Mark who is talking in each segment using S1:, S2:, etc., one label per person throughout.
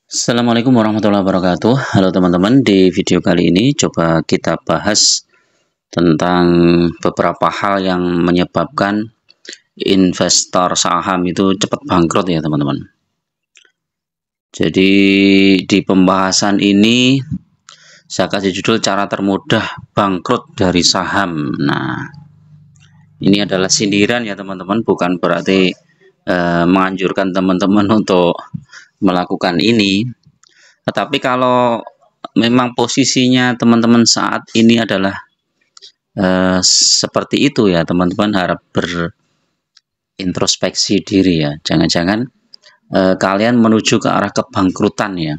S1: Assalamualaikum warahmatullahi wabarakatuh. Halo teman-teman, di video kali ini coba kita bahas tentang beberapa hal yang menyebabkan investor saham itu cepat bangkrut ya teman-teman. Jadi di pembahasan ini saya kasih judul cara termudah bangkrut dari saham. Nah, ini adalah sindiran ya teman-teman, bukan berarti menganjurkan teman-teman untuk melakukan ini. Tetapi kalau memang posisinya teman-teman saat ini adalah seperti itu ya, teman-teman harap berintrospeksi diri ya. Jangan-jangan kalian menuju ke arah kebangkrutan ya.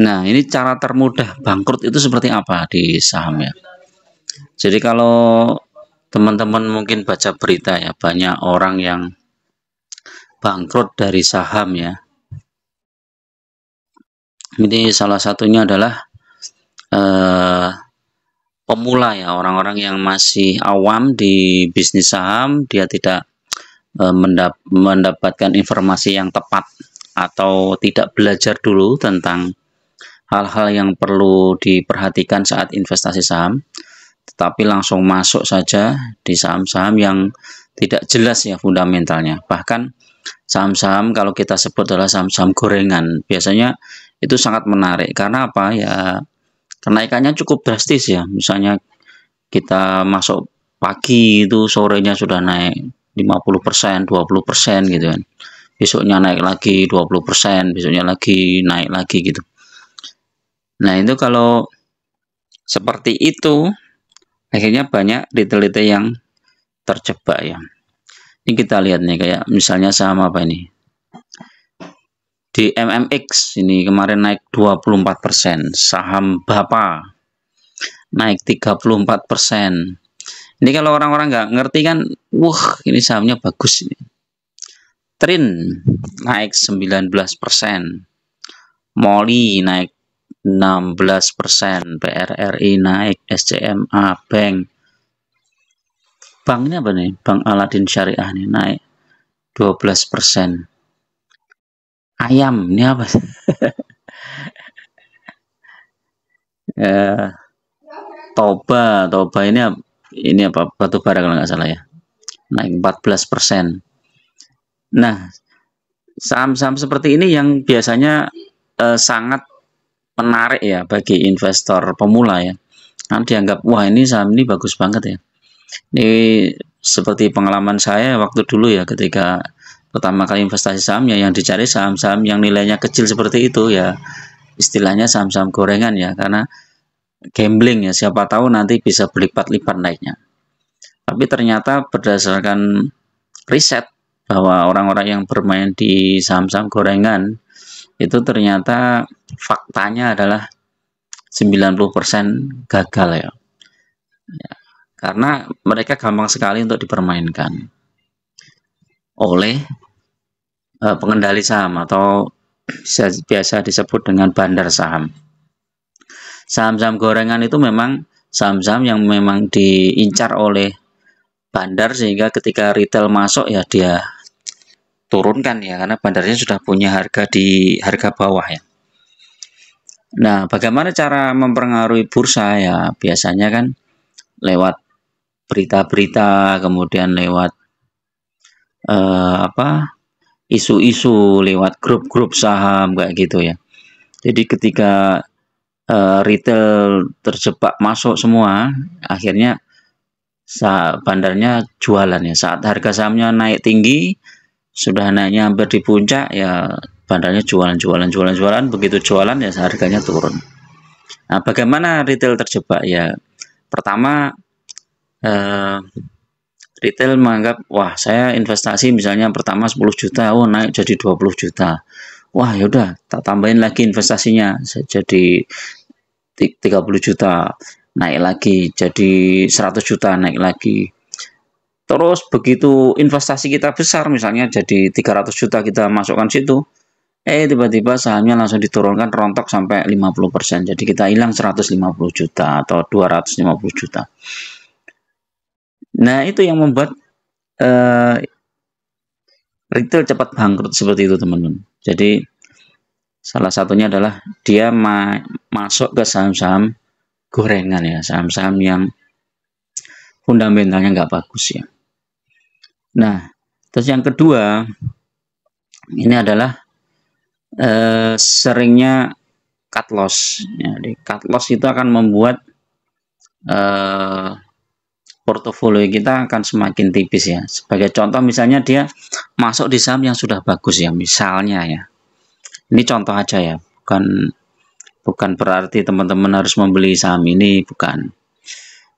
S1: Nah, ini cara termudah bangkrut itu seperti apa di saham ya. Jadi kalau teman-teman mungkin baca berita ya, banyak orang yang bangkrut dari saham ya. Ini salah satunya adalah pemula ya, orang-orang yang masih awam di bisnis saham, dia tidak mendapatkan informasi yang tepat atau tidak belajar dulu tentang hal-hal yang perlu diperhatikan saat investasi saham, tetapi langsung masuk saja di saham-saham yang tidak jelas ya fundamentalnya. Bahkan saham-saham kalau kita sebut adalah saham-saham gorengan, biasanya itu sangat menarik karena apa ya, kenaikannya cukup drastis ya. Misalnya kita masuk pagi itu sorenya sudah naik 50%, 20% gitu kan. Besoknya naik lagi 20%, besoknya lagi naik lagi gitu. Nah, itu kalau seperti itu akhirnya banyak retail-retail yang terjebak ya. Ini kita lihat nih, kayak misalnya saham apa ini? Di MMX ini kemarin naik 24%, saham BAPA naik 34%. Ini kalau orang-orang nggak ngerti kan, wah ini sahamnya bagus ini. Trin naik 19%, Moli naik 16%, PRRI naik, SCMA Bank. Bank ini apa nih? Bank Aladin Syariah nih naik 12%. Ayam ini apa? Toba ini apa? Batu bara kalau nggak salah ya. Naik 14%. Nah, saham-saham seperti ini yang biasanya sangat menarik ya bagi investor pemula ya. Kan dianggap wah ini saham ini bagus banget ya. Ini seperti pengalaman saya waktu dulu ya, ketika pertama kali investasi saham ya, yang dicari saham-saham yang nilainya kecil seperti itu ya, istilahnya saham-saham gorengan ya, karena gambling ya, siapa tahu nanti bisa berlipat-lipat naiknya. Tapi ternyata berdasarkan riset bahwa orang-orang yang bermain di saham-saham gorengan itu ternyata faktanya adalah 90% gagal ya. Karena mereka gampang sekali untuk dipermainkan oleh pengendali saham atau biasa disebut dengan bandar saham. Saham-saham gorengan itu memang saham-saham yang memang diincar oleh bandar, sehingga ketika retail masuk ya dia turunkan ya, karena bandarnya sudah punya harga di harga bawah ya. Nah, bagaimana cara mempengaruhi bursa ya? Biasanya kan lewat berita-berita, kemudian lewat isu-isu, lewat grup-grup saham kayak gitu ya. Jadi ketika retail terjebak masuk semua, akhirnya bandarnya jualan ya. Saat harga sahamnya naik tinggi, sudah naiknya hampir di puncak ya, bandarnya jualan. Begitu jualan ya harganya turun. Nah, bagaimana retail terjebak ya? Pertama, retail menganggap, wah saya investasi misalnya pertama 10 juta, oh naik jadi 20 juta. Wah yaudah, tak tambahin lagi investasinya jadi 30 juta, naik lagi jadi 100 juta, naik lagi. Terus begitu investasi kita besar, misalnya jadi 300 juta kita masukkan situ, tiba-tiba sahamnya langsung diturunkan rontok sampai 50%. Jadi kita hilang 150 juta atau 250 juta. Nah, itu yang membuat retail cepat bangkrut seperti itu, teman-teman. Jadi Salah satunya adalah dia masuk ke saham-saham gorengan ya, saham-saham yang fundamentalnya nggak bagus ya. Nah, terus yang kedua ini adalah seringnya cut loss. Jadi cut loss itu akan membuat portofolio kita akan semakin tipis ya. Sebagai contoh misalnya dia masuk di saham yang sudah bagus ya, misalnya ya. Ini contoh aja ya, bukan berarti teman-teman harus membeli saham ini, bukan.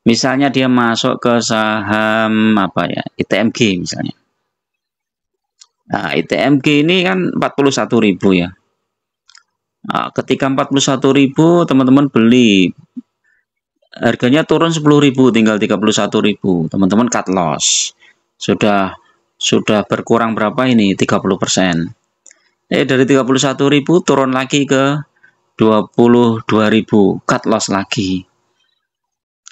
S1: Misalnya dia masuk ke saham apa ya, ITMG misalnya. Nah, ITMG ini kan 41.000 ya. Nah, ketika 41.000 teman-teman beli, harganya turun 10.000 tinggal 31.000, teman-teman cut loss. Sudah berkurang berapa ini? 30%. Dari 31.000 turun lagi ke 22.000, cut loss lagi.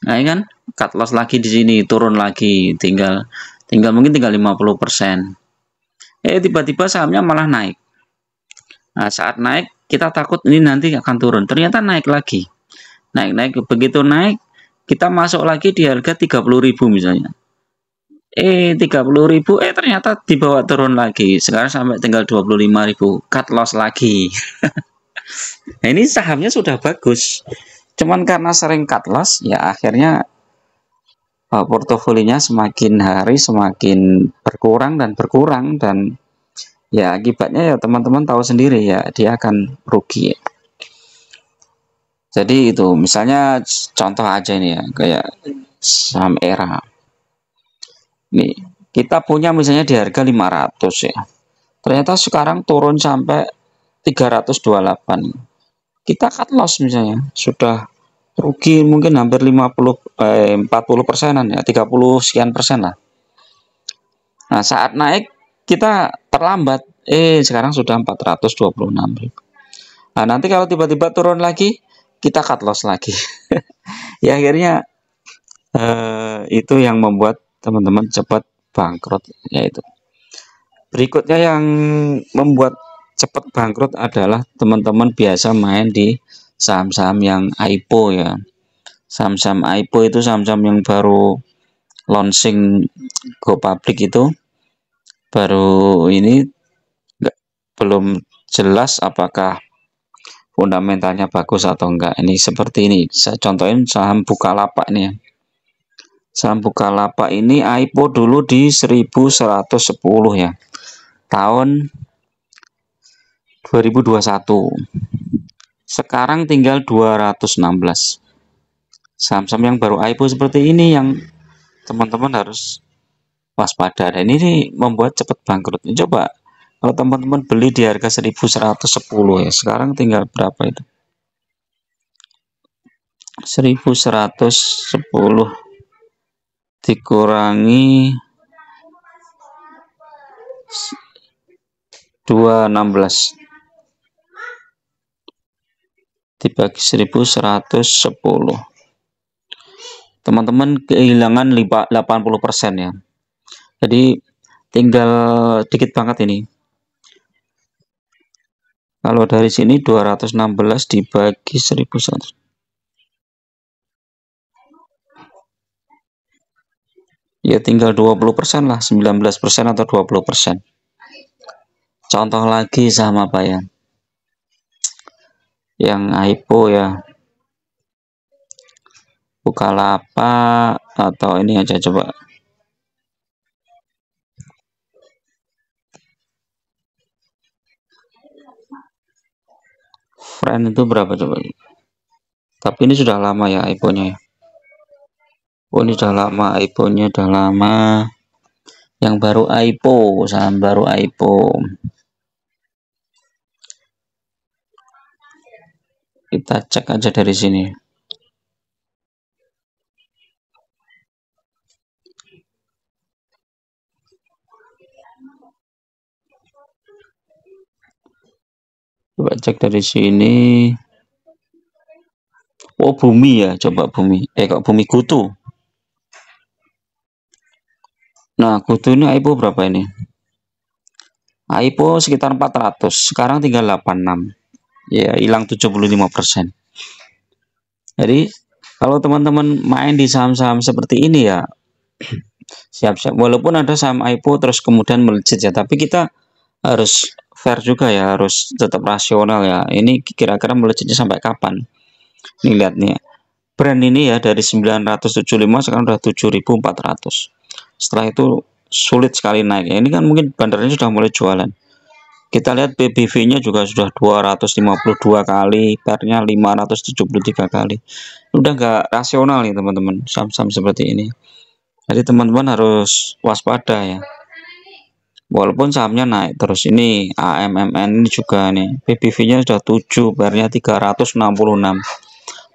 S1: Nah, ini kan cut loss lagi di sini, turun lagi, tinggal mungkin tinggal 50%. Tiba-tiba sahamnya malah naik. Nah, saat naik kita takut ini nanti akan turun. Ternyata naik lagi. Naik, begitu naik kita masuk lagi di harga 30.000 misalnya. 30.000 ternyata dibawa turun lagi. Sekarang sampai tinggal 25.000, cut loss lagi. Nah, ini sahamnya sudah bagus. Cuman karena sering cut loss, ya akhirnya portofolinya semakin hari semakin berkurang dan ya akibatnya ya teman-teman tahu sendiri ya, dia akan rugi. Jadi itu misalnya contoh aja ini ya, kayak saham ERA. Nih, kita punya misalnya di harga 500 ya. Ternyata sekarang turun sampai 328. Kita cut loss misalnya, sudah rugi mungkin hampir 40%-an ya, 30 sekian persen lah. Nah, saat naik kita terlambat, sekarang sudah 426.000. Nah, nanti kalau tiba-tiba turun lagi, kita cut loss lagi. Ya akhirnya itu yang membuat teman-teman cepat bangkrut, yaitu. Berikutnya yang membuat cepat bangkrut adalah teman-teman biasa main di saham-saham yang IPO ya. Saham-saham IPO itu saham-saham yang baru launching go public, itu baru ini belum jelas apakah fundamentalnya bagus atau enggak. Ini seperti ini, saya contohin saham Bukalapak ini ya. Saham Bukalapak ini IPO dulu di 1110 ya, tahun 2021. Sekarang tinggal 216. Saham-saham yang baru IPO seperti ini yang teman-teman harus waspada. Dan ini membuat cepat bangkrut. Coba kalau teman-teman beli di harga 1110 ya, sekarang tinggal berapa itu? 1110 dikurangi 216 dibagi 1110, teman-teman kehilangan 80% ya. Jadi tinggal dikit banget ini. Kalau dari sini 216 dibagi 1100, ya tinggal 20% lah, 19% atau 20%. Contoh lagi saham apa ya, yang IPO ya, Bukalapak, atau ini aja coba. Friend itu berapa coba? Tapi ini sudah lama ya IPO-nya ya. Oh, ini sudah lama IPO-nya, sudah lama. Yang baru IPO, saham baru IPO. Kita cek aja dari sini. Coba cek dari sini. Oh, Bumi ya, coba Bumi. Kok Bumi Kutu. Nah, Kutu ini IPO berapa ini? IPO sekitar 400, sekarang tinggal 86. ya hilang 75%. Jadi kalau teman-teman main di saham-saham seperti ini ya siap-siap, walaupun ada saham IPO terus kemudian melejit ya, tapi kita harus fair juga ya, harus tetap rasional ya. Ini kira-kira melejitnya sampai kapan? Nih lihat nih, brand ini ya dari 975 sekarang udah 7.400. Setelah itu sulit sekali naik ya. Ini kan mungkin bandarnya sudah mulai jualan. Kita lihat BBV-nya juga sudah 252 kali, PER-nya 573 kali. Udah nggak rasional nih teman-teman, saham-saham seperti ini. Jadi teman-teman harus waspada ya. Walaupun sahamnya naik terus, ini AMMN ini juga nih, BBV-nya sudah 7, PER-nya 366.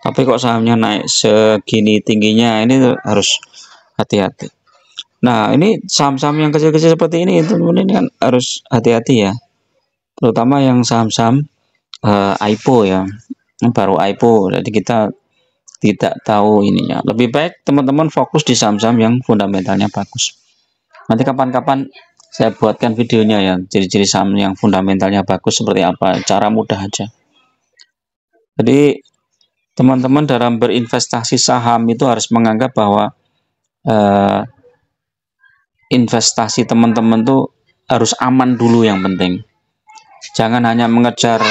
S1: Tapi kok sahamnya naik segini tingginya, ini harus hati-hati. Nah, ini saham-saham yang kecil-kecil seperti ini teman-teman, ini kan harus hati-hati ya. Terutama yang saham-saham IPO ya, baru IPO, jadi kita tidak tahu ininya. Lebih baik teman-teman fokus di saham-saham yang fundamentalnya bagus. Nanti kapan-kapan saya buatkan videonya ya, ciri-ciri saham yang fundamentalnya bagus seperti apa, cara mudah aja. Jadi teman-teman dalam berinvestasi saham itu harus menganggap bahwa investasi teman-teman tuh harus aman dulu yang penting. Jangan hanya mengejar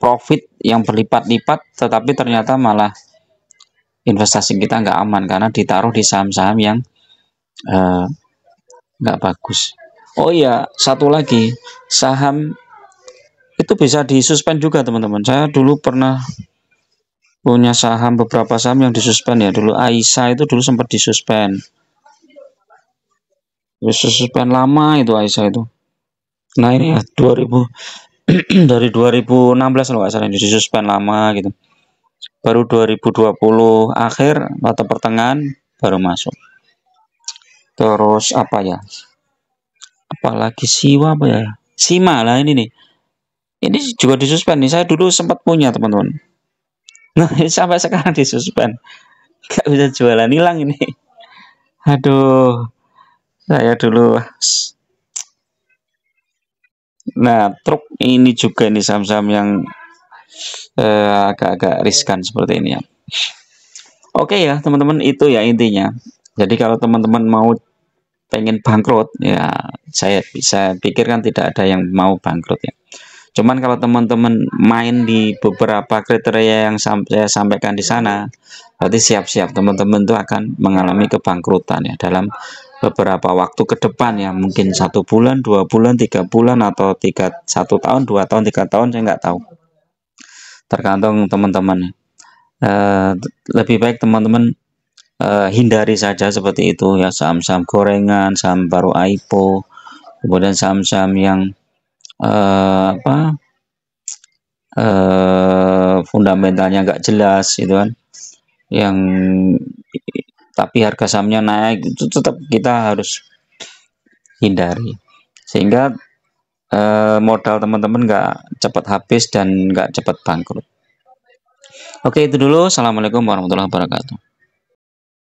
S1: profit yang berlipat-lipat, tetapi ternyata malah investasi kita nggak aman karena ditaruh di saham-saham yang nggak bagus. Oh iya, satu lagi, saham itu bisa disuspend juga teman-teman. Saya dulu pernah punya saham, beberapa saham yang disuspend ya. Dulu Aisyah itu dulu sempat disuspend. Disuspend lama itu Aisyah itu. Nah ini ya 2000 dari 2016 kalau nggak salah disuspend lama gitu. Baru 2020 akhir atau pertengahan baru masuk. Terus apa ya? Apalagi Siwa apa ya? Sima lah ini nih. Ini juga disuspend nih. Saya dulu sempat punya teman-teman. Nah ini sampai sekarang disuspend. Gak bisa jualan, hilang ini. Aduh, saya dulu. Nah, truk ini juga ini saham-saham yang agak-agak riskan seperti ini ya. Oke ya teman-teman, itu ya intinya. Jadi kalau teman-teman mau pengen bangkrut ya, saya bisa pikirkan tidak ada yang mau bangkrut ya. Cuman kalau teman-teman main di beberapa kriteria yang saya sampaikan di sana, berarti siap-siap teman-teman itu akan mengalami kebangkrutan ya dalam beberapa waktu ke depan ya, mungkin 1 bulan, 2 bulan, 3 bulan, atau 1 tahun, 2 tahun, 3 tahun, saya nggak tahu. Tergantung teman-teman. Lebih baik teman-teman hindari saja seperti itu ya, saham-saham gorengan, saham baru IPO, kemudian saham-saham yang fundamentalnya nggak jelas gitu kan, yang tapi harga sahamnya naik, itu tetap kita harus hindari sehingga modal teman-teman nggak cepat habis dan nggak cepat bangkrut. Oke, itu dulu. Assalamualaikum warahmatullahi wabarakatuh.